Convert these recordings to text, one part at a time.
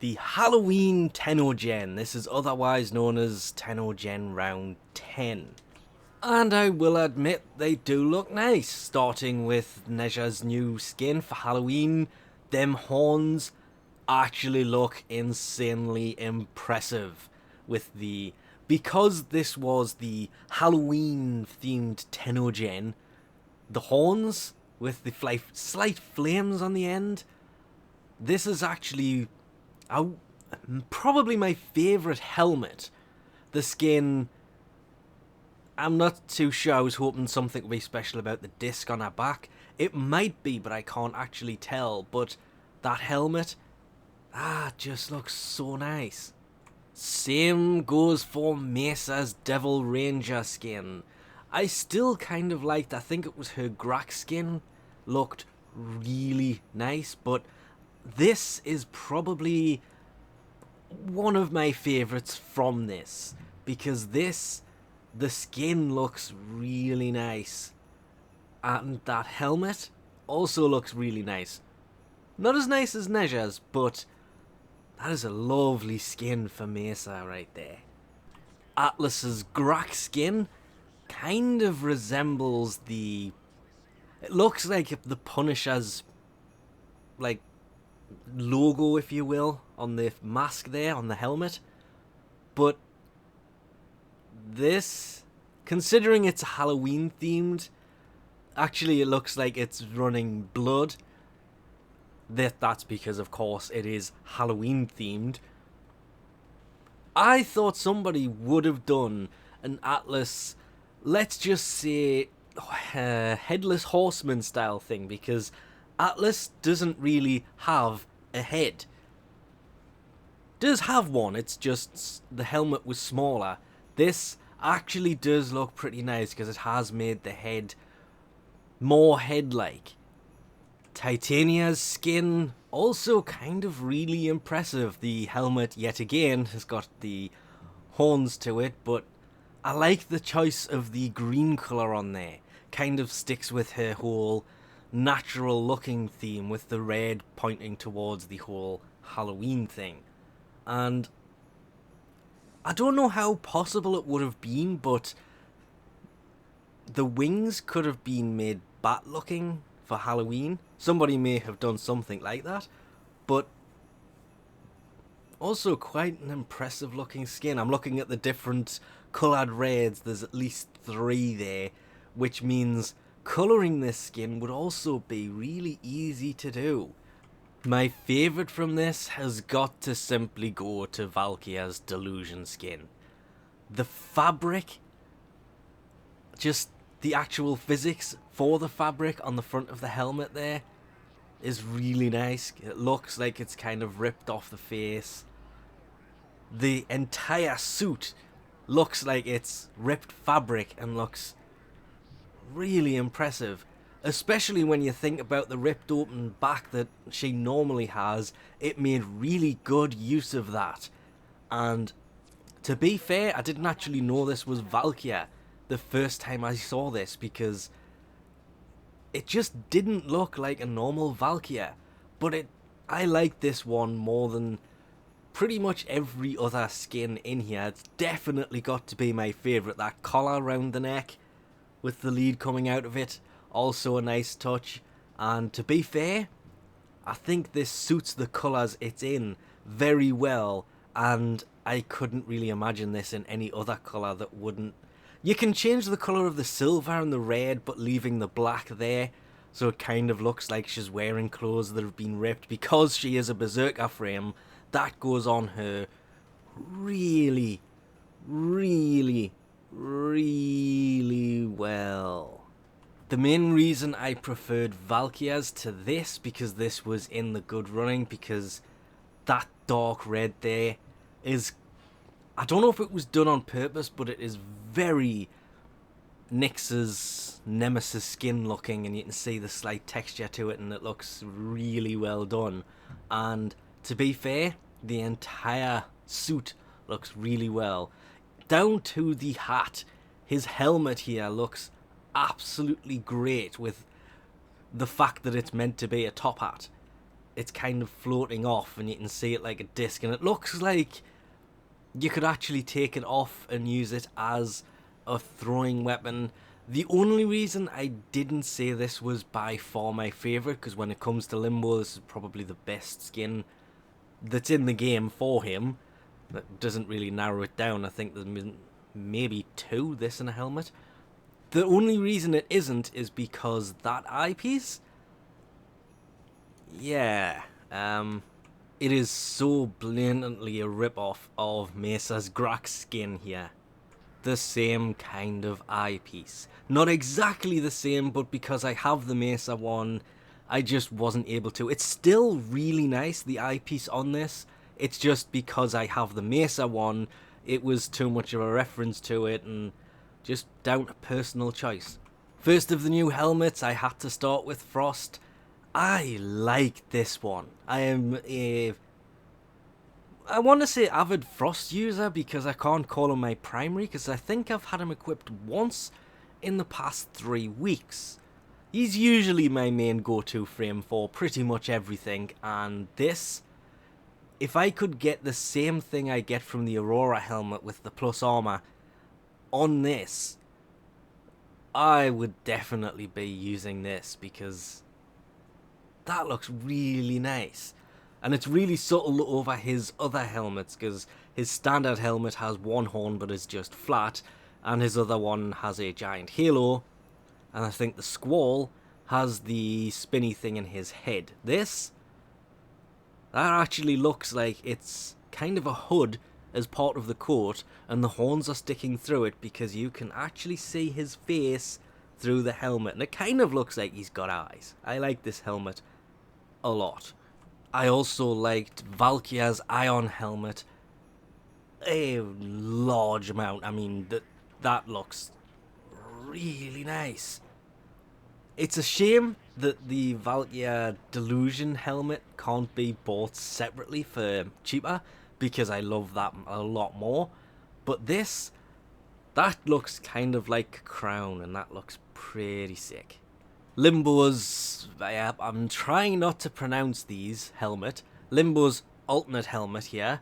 the Halloween Tenogen. This is otherwise known as TennoGen Round 10. And I will admit they do look nice, starting with Nezha's new skin for Halloween. Them horns actually look insanely impressive with because this was the Halloween themed Tenogen, the horns with the slight flames on the end. This is actually probably my favourite helmet. The skin, I'm not too sure. I was hoping something would be special about the disc on her back. It might be, but I can't actually tell. But that helmet, just looks so nice. Same goes for Mesa's Devil Ranger skin. I still kind of liked, I think it was her Graxx skin, looked really nice, but this is probably one of my favourites from this, because the skin looks really nice, and that helmet also looks really nice. Not as nice as Nezha's, but that is a lovely skin for Mesa right there. Atlas's Graxx skin kind of resembles it looks like the Punisher's logo, if you will, on the mask there, on the helmet. But this, considering it's Halloween themed, actually it looks like it's running blood. That's because, of course, it is Halloween themed. I thought somebody would have done an Atlas, let's just say, headless horseman style thing, because Atlas doesn't really have a head. Does have one, it's just the helmet was smaller. This actually does look pretty nice because it has made the head more head-like. Titania's skin also kind of really impressive. The helmet, yet again, has got the horns to it, but I like the choice of the green colour on there. Kind of sticks with her whole natural looking theme, with the red pointing towards the whole Halloween thing. And I don't know how possible it would have been, but the wings could have been made bat looking for Halloween. Somebody may have done something like that, but also quite an impressive looking skin. I'm looking at the different coloured reds. There's at least 3 there, which means colouring this skin would also be really easy to do. My favourite from this has got to simply go to Valkyr's Delusion skin. The fabric, just the actual physics for the fabric on the front of the helmet there is really nice. It looks like it's kind of ripped off the face. The entire suit looks like it's ripped fabric and looks really impressive, especially when you think about the ripped open back that she normally has. It made really good use of that. And to be fair, I didn't actually know this was Valkyr the first time I saw this, because it just didn't look like a normal Valkyr. But I like this one more than pretty much every other skin in here. It's definitely got to be my favourite. That collar around the neck with the lead coming out of it, also a nice touch. And to be fair, I think this suits the colours it's in very well, and I couldn't really imagine this in any other colour that wouldn't. You can change the colour of the silver and the red, but leaving the black there, so it kind of looks like she's wearing clothes that have been ripped. Because she is a berserker frame, that goes on her really, really, really well. The main reason I preferred Valkyr's to this, because this was in the good running, because that dark red there is, I don't know if it was done on purpose, but it is very Nyx's Nemesis skin looking, and you can see the slight texture to it, and it looks really well done. And to be fair, the entire suit looks really well, down to the hat. His helmet here looks absolutely great, with the fact that it's meant to be a top hat. it's kind of floating off and you can see it like a disc, and it looks like you could actually take it off and use it as a throwing weapon. The only reason I didn't say this was by far my favourite, because when it comes to Limbo, this is probably the best skin that's in the game for him. That doesn't really narrow it down. I think there's maybe 2, this and a helmet. The only reason it isn't is because that eyepiece, yeah, it is so blatantly a rip-off of Mesa's Graxx skin here. The same kind of eyepiece. Not exactly the same, but because I have the Mesa one, I just wasn't able to. It's still really nice, the eyepiece on this. It's just because I have the Mesa one, it was too much of a reference to it, and just down to personal choice. First of the new helmets, I had to start with Frost. I like this one. I am a, I want to say avid Frost user, because I can't call him my primary, because I think I've had him equipped once in the past 3 weeks. He's usually my main go-to frame for pretty much everything, and this, if I could get the same thing I get from the Aurora helmet with the plus armor on this, I would definitely be using this, because that looks really nice. And it's really subtle over his other helmets, because his standard helmet has 1 horn but is just flat, and his other one has a giant halo, and I think the Squall has the spinny thing in his head. This, that actually looks like it's kind of a hood as part of the coat, and the horns are sticking through it because you can actually see his face through the helmet, and it kind of looks like he's got eyes. I like this helmet a lot. I also liked Valkyr's Ion helmet a large amount. I mean, that looks really nice. It's a shame that the Valkyr Delusion helmet can't be bought separately for cheaper, because I love that a lot more. But this, that looks kind of like a crown, and that looks pretty sick. Limbo's, I'm trying not to pronounce these, helmet. Limbo's alternate helmet here.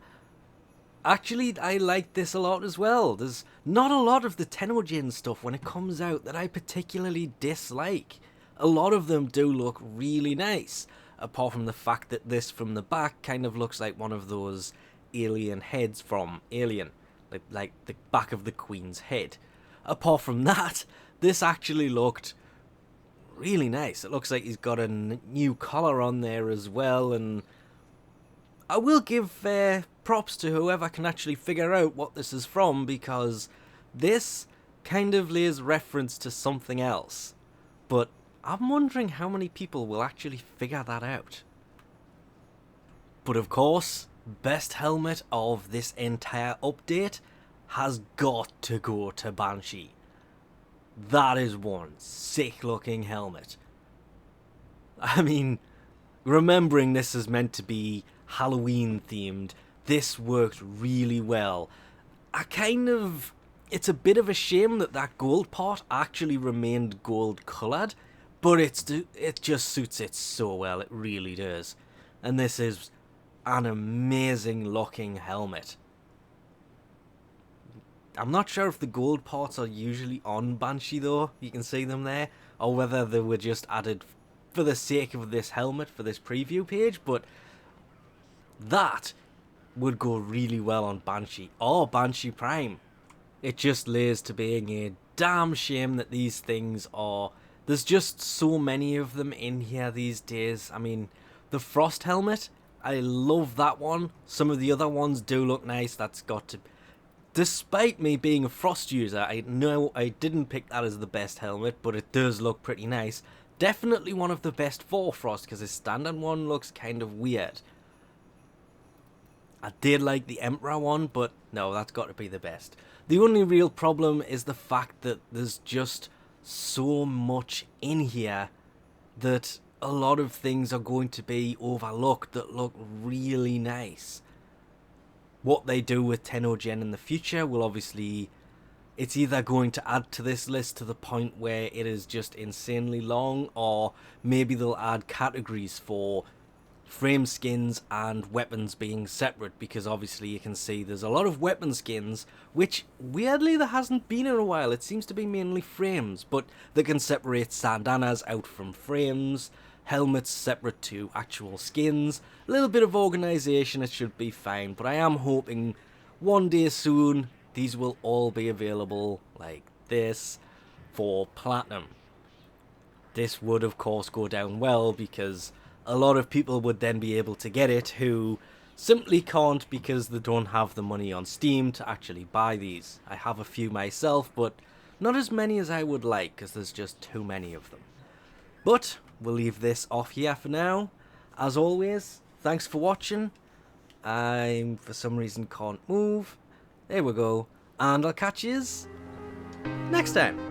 Actually, I like this a lot as well. There's not a lot of the Tenogen stuff when it comes out that I particularly dislike. A lot of them do look really nice, apart from the fact that this from the back kind of looks like one of those alien heads from Alien, like the back of the Queen's head. Apart from that, this actually looked really nice. It looks like he's got a new collar on there as well, and I will give props to whoever can actually figure out what this is from, because this kind of lays reference to something else, but I'm wondering how many people will actually figure that out. But of course, best helmet of this entire update has got to go to Banshee. That is one sick looking helmet. I mean, remembering this is meant to be Halloween themed, this worked really well. It's a bit of a shame that that gold part actually remained gold coloured, but it just suits it so well, it really does. And this is an amazing looking helmet. I'm not sure if the gold parts are usually on Banshee though, you can see them there, or whether they were just added for the sake of this helmet for this preview page, but that would go really well on Banshee, or Banshee Prime. It just lays to being a damn shame that these things are... There's just so many of them in here these days. I mean, the Frost helmet, I love that one. Some of the other ones do look nice, that's got to... Despite me being a Frost user, I know I didn't pick that as the best helmet, but it does look pretty nice. Definitely one of the best for Frost, because his standard one looks kind of weird. I did like the Emperor one, but no, that's got to be the best. The only real problem is the fact that there's just so much in here that a lot of things are going to be overlooked that look really nice. What they do with TennoGen in the future will obviously... It's either going to add to this list to the point where it is just insanely long, or maybe they'll add categories for frame skins and weapons being separate, because obviously you can see there's a lot of weapon skins, which weirdly there hasn't been in a while. It seems to be mainly frames, but they can separate sandanas out from frames, helmets separate to actual skins. A little bit of organisation, it should be fine, but I am hoping one day soon these will all be available like this for Platinum. This would of course go down well, because a lot of people would then be able to get it who simply can't because they don't have the money on Steam to actually buy these. I have a few myself, but not as many as I would like, because there's just too many of them. But we'll leave this off here for now. As always, thanks for watching. I, for some reason, can't move. There we go. And I'll catch yous next time.